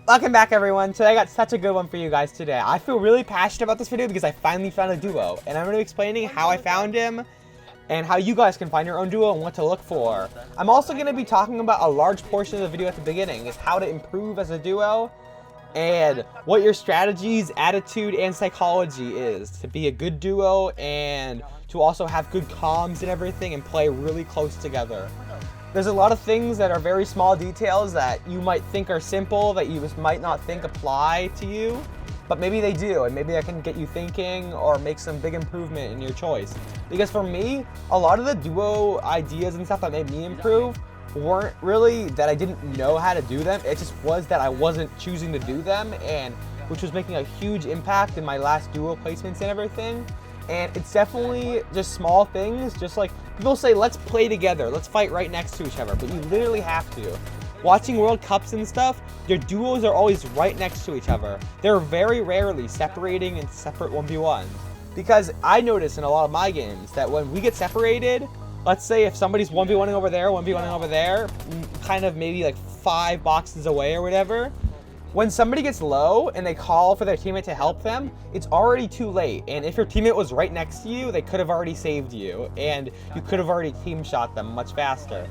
Welcome back, everyone. Today I got such a good one for you guys today. I feel really passionate about this video because I finally found a duo, and I'm going to be explaining how I found him and how you guys can find your own duo and what to look for. I'm also going to be talking about a large portion of the video at the beginning, is how to improve as a duo and what your strategies, attitude, and psychology is to be a good duo and to also have good comms and everything and play really close together. There's a lot of things that are very small details that you might think are simple that you just might not think apply to you, but maybe they do, and maybe that can get you thinking or make some big improvement in your choice. Because for me, a lot of the duo ideas and stuff that made me improve weren't really that I didn't know how to do them, it just was that I wasn't choosing to do them, and which was making a huge impact in my last duo placements and everything. And it's definitely just small things, just like people say, let's play together, let's fight right next to each other, but you literally have to. Watching World Cups and stuff, your duos are always right next to each other. They're very rarely separating in separate 1v1s. Because I notice in a lot of my games that when we get separated, let's say if somebody's 1v1ing over there, 1v1ing over there, kind of maybe like 5 boxes away or whatever, when somebody gets low and they call for their teammate to help them, it's already too late. And if your teammate was right next to you, they could have already saved you, and you could have already team shot them much faster.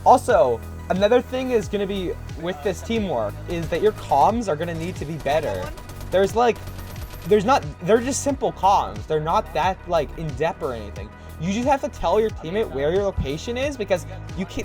Also, another thing is going to be with this teamwork is that your comms are going to need to be better. They're just simple comms. They're not that like in depth or anything. You just have to tell your teammate where your location is because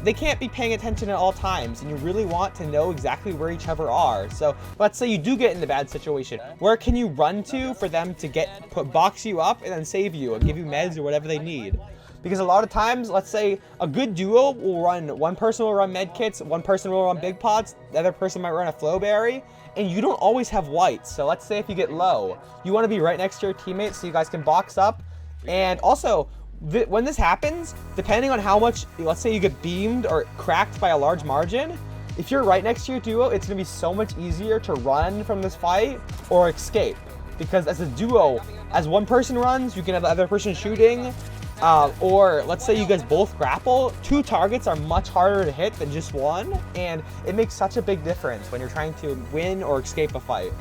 they can't be paying attention at all times, and you really want to know exactly where each other are. So let's say you do get in a bad situation. Where can you run to for them to box you up and then save you and give you meds or whatever they need? Because a lot of times, let's say a good duo will run, one person will run med kits, one person will run big pots, the other person might run a flowberry, and you don't always have whites. So let's say if you get low, you want to be right next to your teammates so you guys can box up. And also, when this happens, depending on how much, let's say you get beamed or cracked by a large margin, if you're right next to your duo, it's going to be so much easier to run from this fight or escape. Because as a duo, as one person runs, you can have the other person shooting, or let's say you guys both grapple, 2 targets are much harder to hit than just one, and it makes such a big difference when you're trying to win or escape a fight.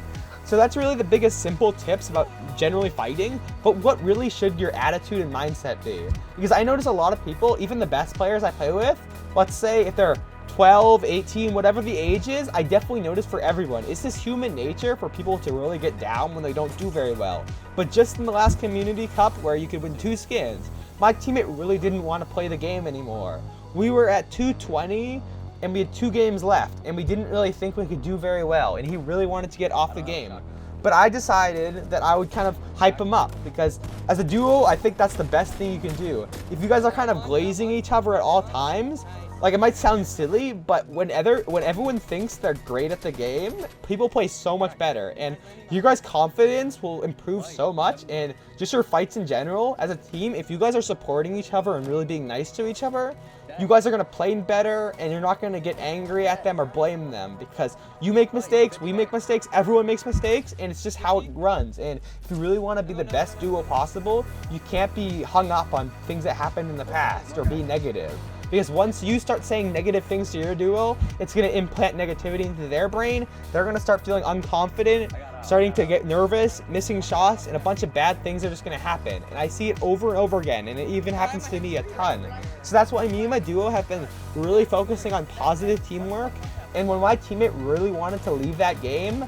So that's really the biggest simple tips about generally fighting, but what really should your attitude and mindset be? Because I notice a lot of people, even the best players I play with, let's say if they're 12, 18, whatever the age is, I definitely notice for everyone, it's this human nature for people to really get down when they don't do very well. But just in the last Community Cup where you could win 2 skins, my teammate really didn't want to play the game anymore. We were at 220, and we had 2 games left, and we didn't really think we could do very well, and he really wanted to get off the game. But I decided that I would kind of hype him up, because as a duo, I think that's the best thing you can do. If you guys are kind of glazing each other at all times, like it might sound silly, but when everyone thinks they're great at the game, people play so much better, and your guys' confidence will improve so much, and just your fights in general, as a team, if you guys are supporting each other and really being nice to each other, you guys are going to play better, and you're not going to get angry at them or blame them, because you make mistakes, we make mistakes, everyone makes mistakes, and it's just how it runs. And if you really want to be the best duo possible, you can't be hung up on things that happened in the past or be negative. Because once you start saying negative things to your duo, it's going to implant negativity into their brain. They're going to start feeling unconfident, starting to get nervous, missing shots, and a bunch of bad things are just going to happen. And I see it over and over again, and it even happens to me a ton. So that's why me and my duo have been really focusing on positive teamwork. And when my teammate really wanted to leave that game,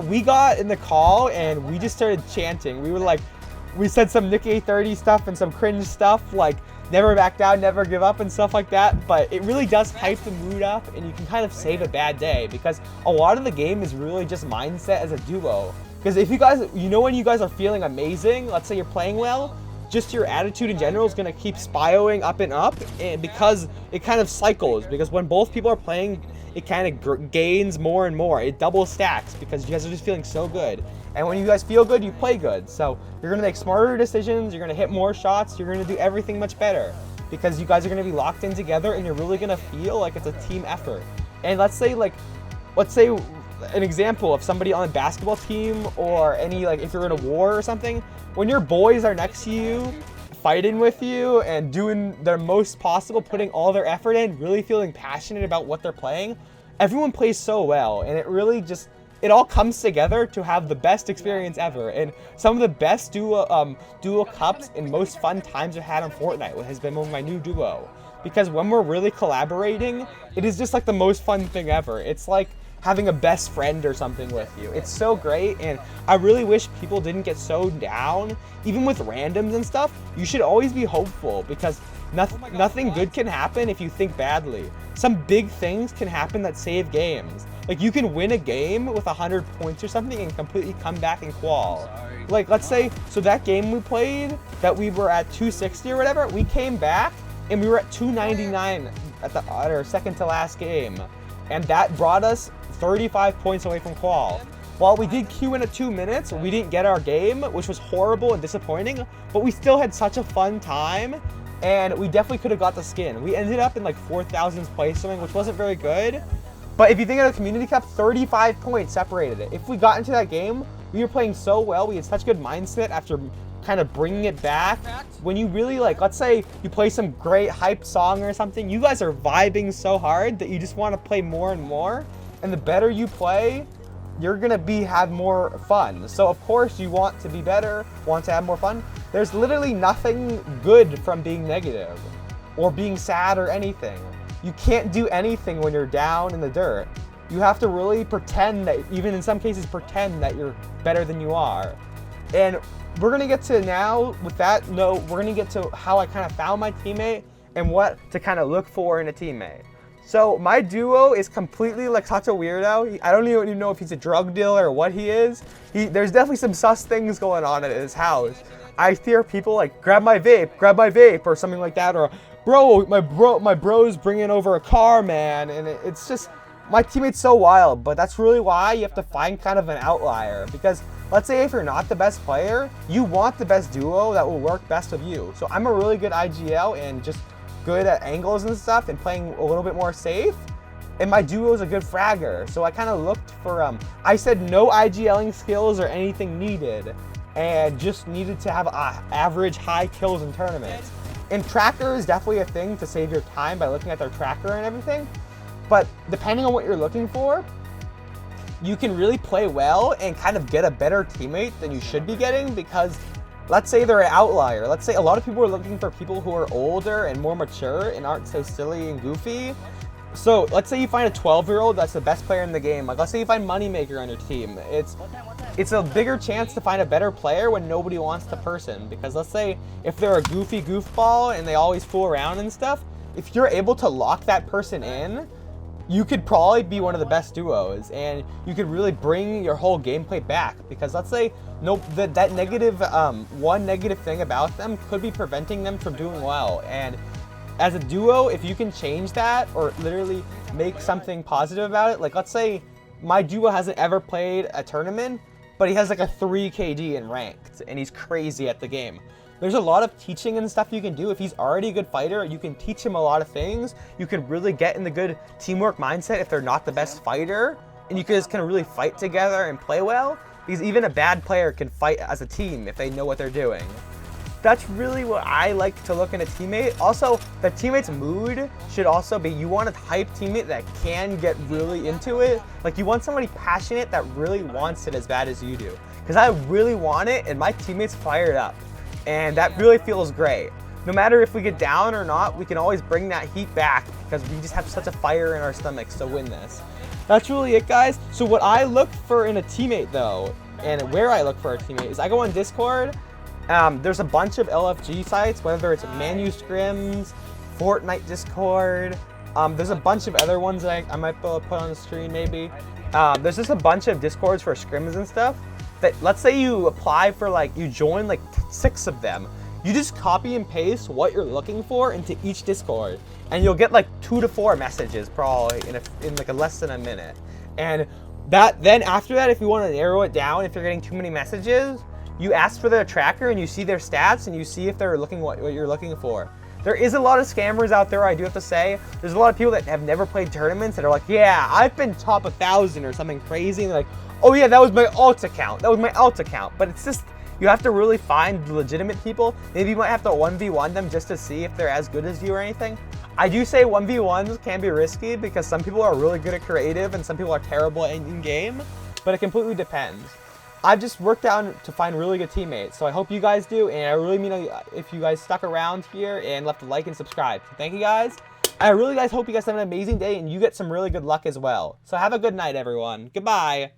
we got in the call and we just started chanting. We said some Nick A30 stuff and some cringe stuff like never back down, never give up and stuff like that, but it really does hype the mood up, and you can kind of save a bad day, because a lot of the game is really just mindset as a duo. Because if you guys, when you guys are feeling amazing, let's say you're playing well, just your attitude in general is going to keep spiraling up and up, and because it kind of cycles, because when both people are playing, it kind of gains more and more. It double stacks because you guys are just feeling so good. And when you guys feel good, you play good. So you're going to make smarter decisions, you're going to hit more shots, you're going to do everything much better, because you guys are going to be locked in together, and you're really going to feel like it's a team effort. And let's say an example of somebody on a basketball team, or if you're in a war or something, when your boys are next to you, fighting with you and doing their most possible, putting all their effort in, really feeling passionate about what they're playing, everyone plays so well, and it really just it all comes together to have the best experience ever, and some of the best duo cups and most fun times I've had on Fortnite has been with my new duo. Because when we're really collaborating, it is just like the most fun thing ever. It's like having a best friend or something with you. It's so great, and I really wish people didn't get so down. Even with randoms and stuff, you should always be hopeful, because nothing good can happen if you think badly. Some big things can happen that save games. Like, you can win a game with 100 points or something and completely come back and qual. Like, let's say, so that game we played, that we were at 260 or whatever, we came back and we were at 299 at our second to last game. And that brought us 35 points away from qual. While we did queue in at 2 minutes, we didn't get our game, which was horrible and disappointing, but we still had such a fun time, and we definitely could have got the skin. We ended up in like 4,000th place something, which wasn't very good. But if you think of the community cup, 35 points separated it. If we got into that game, we were playing so well, we had such good mindset after kind of bringing it back. When you really, like, let's say you play some great hype song or something, you guys are vibing so hard that you just want to play more and more. And the better you play, you're gonna have more fun. So of course you want to be better, want to have more fun. There's literally nothing good from being negative or being sad or anything. You can't do anything when you're down in the dirt. You have to really pretend that, even in some cases, pretend that you're better than you are. And we're gonna get to now, with that note, we're gonna get to how I kind of found my teammate and what to kind of look for in a teammate. So my duo is completely like such a weirdo. I don't even know if he's a drug dealer or what he is. There's definitely some sus things going on at his house. I hear people like, grab my vape, or something like that, or my bro's bringing over a car, man. And it's just, my teammate's so wild, but that's really why you have to find kind of an outlier. Because let's say if you're not the best player, you want the best duo that will work best with you. So I'm a really good IGL and just good at angles and stuff and playing a little bit more safe. And my duo is a good fragger. So I kind of looked for, I said no IGLing skills or anything needed, and just needed to have average high kills in tournaments. And tracker is definitely a thing to save your time by looking at their tracker and everything. But depending on what you're looking for, you can really play well and kind of get a better teammate than you should be getting, because let's say they're an outlier. Let's say a lot of people are looking for people who are older and more mature and aren't so silly and goofy. So let's say you find a 12-year-old that's the best player in the game. Like, let's say you find Moneymaker on your team. It's a bigger chance to find a better player when nobody wants the person. Because let's say if they're a goofy goofball and they always fool around and stuff, if you're able to lock that person in, you could probably be one of the best duos, and you could really bring your whole gameplay back. Because let's say that negative one negative thing about them could be preventing them from doing well. And as a duo, if you can change that or literally make something positive about it, like let's say my duo hasn't ever played a tournament, but he has like a 3 KD in ranked and he's crazy at the game. There's a lot of teaching and stuff you can do. If he's already a good fighter, you can teach him a lot of things. You can really get in the good teamwork mindset if they're not the best fighter, and you guys can really fight together and play well, because even a bad player can fight as a team if they know what they're doing. That's really what I like to look in a teammate. Also, the teammate's mood should also be, you want a hype teammate that can get really into it. Like, you want somebody passionate that really wants it as bad as you do. Because I really want it, and my teammate's fired up. And that really feels great. No matter if we get down or not, we can always bring that heat back, because we just have such a fire in our stomachs to win this. That's really it, guys. So what I look for in a teammate, though, and where I look for a teammate, is I go on Discord. There's a bunch of LFG sites, whether it's Manu Scrims, Fortnite Discord. There's a bunch of other ones that I might be able to put on the screen, maybe. There's just a bunch of Discords for scrims and stuff. That, let's say you apply for, like, you join like 6 of them. You just copy and paste what you're looking for into each Discord, and you'll get like 2 to 4 messages probably in like less than a minute. And then after that, if you want to narrow it down, if you're getting too many messages, you ask for their tracker and you see their stats and you see if they're looking what you're looking for. There is a lot of scammers out there, I do have to say. There's a lot of people that have never played tournaments that are like, yeah, I've been top 1,000 or something crazy, and they're like, oh yeah, that was my alt account. That was my alt account. But it's just, you have to really find the legitimate people. Maybe you might have to 1v1 them just to see if they're as good as you or anything. I do say 1v1s can be risky because some people are really good at creative and some people are terrible at in-game. but it completely depends. I've just worked out to find really good teammates, so I hope you guys do, and I really mean if you guys stuck around here and left a like and subscribe. So thank you guys. I really guys hope you guys have an amazing day and you get some really good luck as well. So have a good night, everyone. Goodbye.